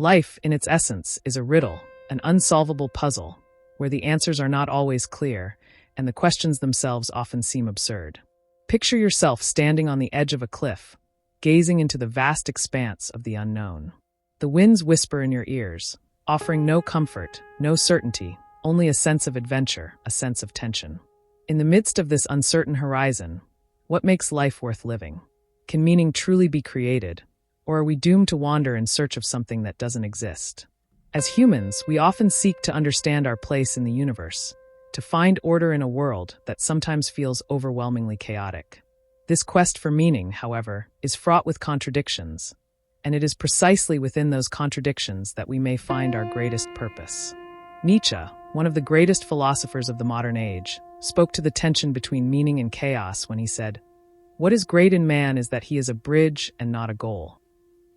Life, in its essence, is a riddle, an unsolvable puzzle, where the answers are not always clear, and the questions themselves often seem absurd. Picture yourself standing on the edge of a cliff, gazing into the vast expanse of the unknown. The winds whisper in your ears, offering no comfort, no certainty, only a sense of adventure, a sense of tension. In the midst of this uncertain horizon, what makes life worth living? Can meaning truly be created, or are we doomed to wander in search of something that doesn't exist? As humans, we often seek to understand our place in the universe, to find order in a world that sometimes feels overwhelmingly chaotic. This quest for meaning, however, is fraught with contradictions, and it is precisely within those contradictions that we may find our greatest purpose. Nietzsche, one of the greatest philosophers of the modern age, spoke to the tension between meaning and chaos when he said, "What is great in man is that he is a bridge and not a goal."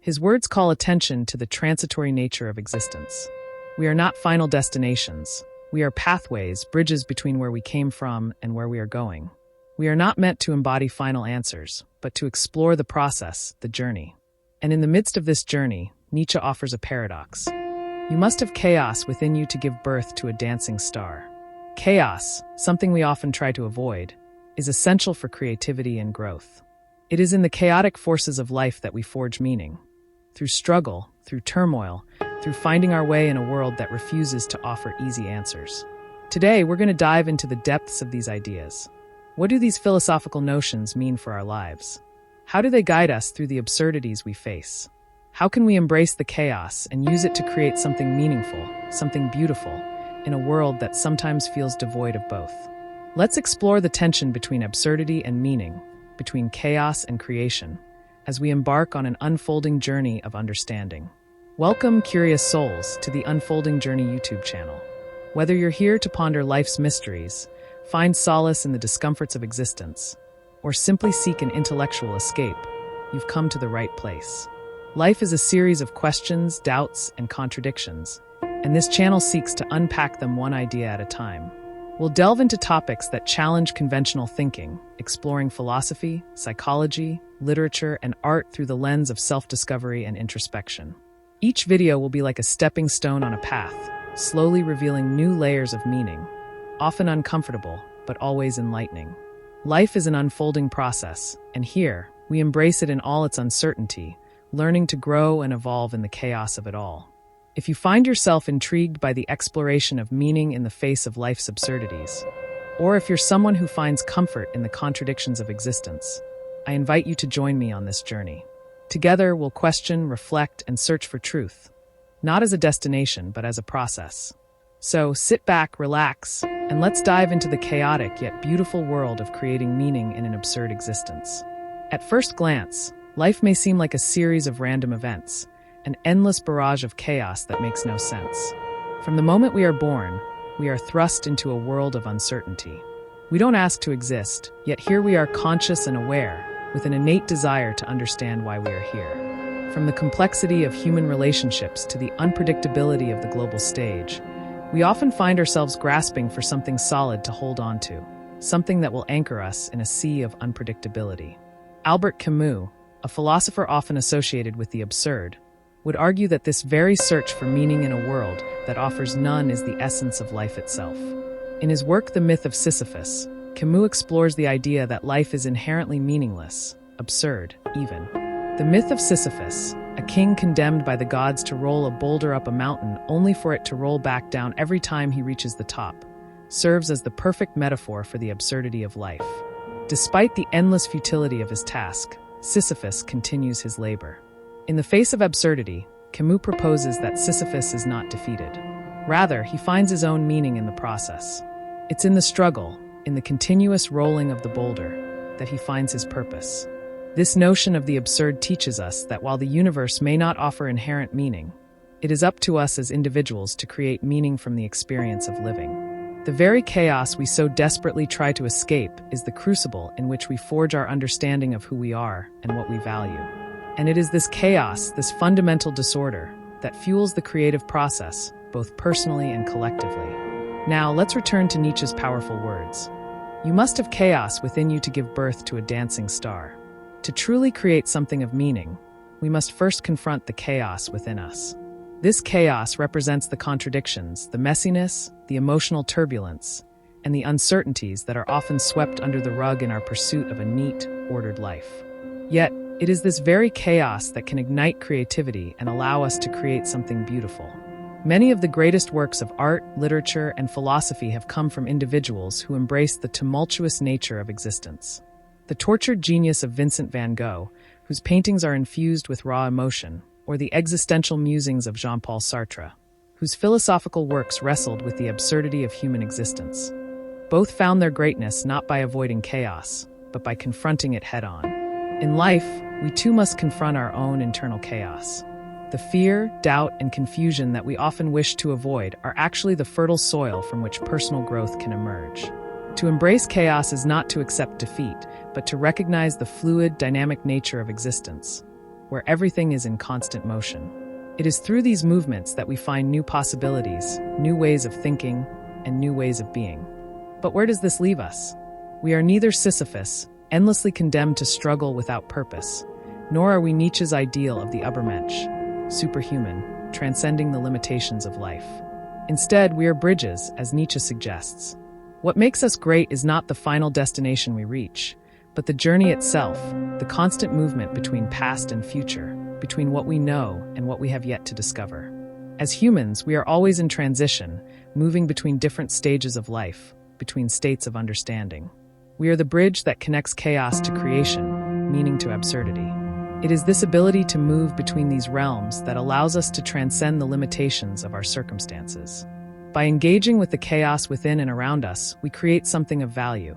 His words call attention to the transitory nature of existence. We are not final destinations. We are pathways, bridges between where we came from and where we are going. We are not meant to embody final answers, but to explore the process, the journey. And in the midst of this journey, Nietzsche offers a paradox. You must have chaos within you to give birth to a dancing star. Chaos, something we often try to avoid, is essential for creativity and growth. It is in the chaotic forces of life that we forge meaning. Through struggle, through turmoil, through finding our way in a world that refuses to offer easy answers. Today, we're going to dive into the depths of these ideas. What do these philosophical notions mean for our lives? How do they guide us through the absurdities we face? How can we embrace the chaos and use it to create something meaningful, something beautiful, in a world that sometimes feels devoid of both? Let's explore the tension between absurdity and meaning, between chaos and creation, as we embark on an unfolding journey of understanding. Welcome, curious souls, to the Unfolding Journey YouTube channel. Whether you're here to ponder life's mysteries, find solace in the discomforts of existence, or simply seek an intellectual escape, you've come to the right place. Life is a series of questions, doubts, and contradictions, and this channel seeks to unpack them one idea at a time. We'll delve into topics that challenge conventional thinking, exploring philosophy, psychology, literature, and art through the lens of self-discovery and introspection. Each video will be like a stepping stone on a path, slowly revealing new layers of meaning, often uncomfortable, but always enlightening. Life is an unfolding process, and here, we embrace it in all its uncertainty, learning to grow and evolve in the chaos of it all. If you find yourself intrigued by the exploration of meaning in the face of life's absurdities, or if you're someone who finds comfort in the contradictions of existence, I invite you to join me on this journey. Together, we'll question, reflect, and search for truth, not as a destination, but as a process. So sit back, relax, and let's dive into the chaotic yet beautiful world of creating meaning in an absurd existence. At first glance, life may seem like a series of random events, an endless barrage of chaos that makes no sense. From the moment we are born, we are thrust into a world of uncertainty. We don't ask to exist, yet here we are conscious and aware, with an innate desire to understand why we are here. From the complexity of human relationships to the unpredictability of the global stage, we often find ourselves grasping for something solid to hold on to, something that will anchor us in a sea of unpredictability. Albert Camus, a philosopher often associated with the absurd, would argue that this very search for meaning in a world that offers none is the essence of life itself. In his work The Myth of Sisyphus, Camus explores the idea that life is inherently meaningless, absurd, even. The myth of Sisyphus, a king condemned by the gods to roll a boulder up a mountain only for it to roll back down every time he reaches the top, serves as the perfect metaphor for the absurdity of life. Despite the endless futility of his task, Sisyphus continues his labor. In the face of absurdity, Camus proposes that Sisyphus is not defeated. Rather, he finds his own meaning in the process. It's in the struggle, in the continuous rolling of the boulder, that he finds his purpose. This notion of the absurd teaches us that while the universe may not offer inherent meaning, it is up to us as individuals to create meaning from the experience of living. The very chaos we so desperately try to escape is the crucible in which we forge our understanding of who we are and what we value. And it is this chaos, this fundamental disorder, that fuels the creative process, both personally and collectively. Now, let's return to Nietzsche's powerful words. You must have chaos within you to give birth to a dancing star. To truly create something of meaning, we must first confront the chaos within us. This chaos represents the contradictions, the messiness, the emotional turbulence, and the uncertainties that are often swept under the rug in our pursuit of a neat, ordered life. Yet, it is this very chaos that can ignite creativity and allow us to create something beautiful. Many of the greatest works of art, literature, and philosophy have come from individuals who embraced the tumultuous nature of existence. The tortured genius of Vincent van Gogh, whose paintings are infused with raw emotion, or the existential musings of Jean-Paul Sartre, whose philosophical works wrestled with the absurdity of human existence. Both found their greatness not by avoiding chaos, but by confronting it head-on. In life, we too must confront our own internal chaos. The fear, doubt, and confusion that we often wish to avoid are actually the fertile soil from which personal growth can emerge. To embrace chaos is not to accept defeat, but to recognize the fluid, dynamic nature of existence, where everything is in constant motion. It is through these movements that we find new possibilities, new ways of thinking, and new ways of being. But where does this leave us? We are neither Sisyphus, endlessly condemned to struggle without purpose, nor are we Nietzsche's ideal of the Übermensch, superhuman, transcending the limitations of life. Instead, we are bridges, as Nietzsche suggests. What makes us great is not the final destination we reach, but the journey itself, the constant movement between past and future, between what we know and what we have yet to discover. As humans, we are always in transition, moving between different stages of life, between states of understanding. We are the bridge that connects chaos to creation, meaning to absurdity. It is this ability to move between these realms that allows us to transcend the limitations of our circumstances. By engaging with the chaos within and around us, we create something of value.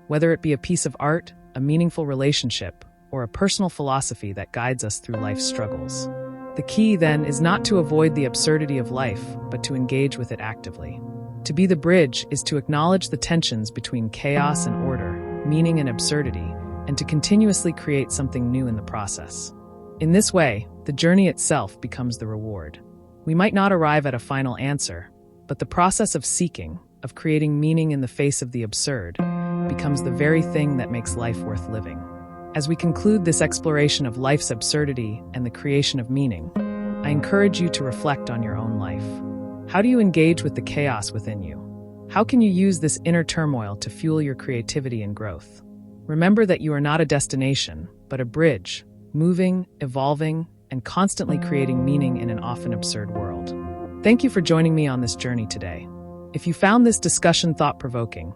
Whether it be a piece of art, a meaningful relationship, or a personal philosophy that guides us through life's struggles. The key, then, is not to avoid the absurdity of life, but to engage with it actively. To be the bridge is to acknowledge the tensions between chaos and order, meaning and absurdity, and to continuously create something new in the process. In this way, the journey itself becomes the reward. We might not arrive at a final answer, but the process of seeking, of creating meaning in the face of the absurd, becomes the very thing that makes life worth living. As we conclude this exploration of life's absurdity and the creation of meaning, I encourage you to reflect on your own life. How do you engage with the chaos within you? How can you use this inner turmoil to fuel your creativity and growth? Remember that you are not a destination, but a bridge, moving, evolving, and constantly creating meaning in an often absurd world. Thank you for joining me on this journey today. If you found this discussion thought-provoking,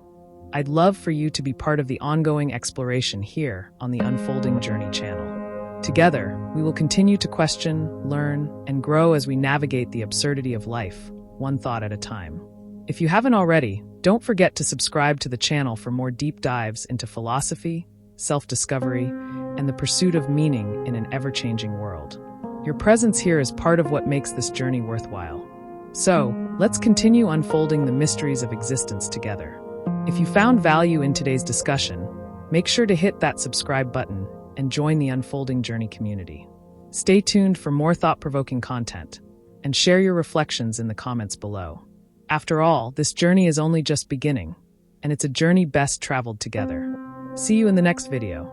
I'd love for you to be part of the ongoing exploration here on the Unfolding Journey channel. Together, we will continue to question, learn, and grow as we navigate the absurdity of life, one thought at a time. If you haven't already, don't forget to subscribe to the channel for more deep dives into philosophy, self-discovery, and the pursuit of meaning in an ever-changing world. Your presence here is part of what makes this journey worthwhile. So, let's continue unfolding the mysteries of existence together. If you found value in today's discussion, make sure to hit that subscribe button and join the Unfolding Journey community. Stay tuned for more thought-provoking content, and share your reflections in the comments below. After all, this journey is only just beginning, and it's a journey best traveled together. See you in the next video.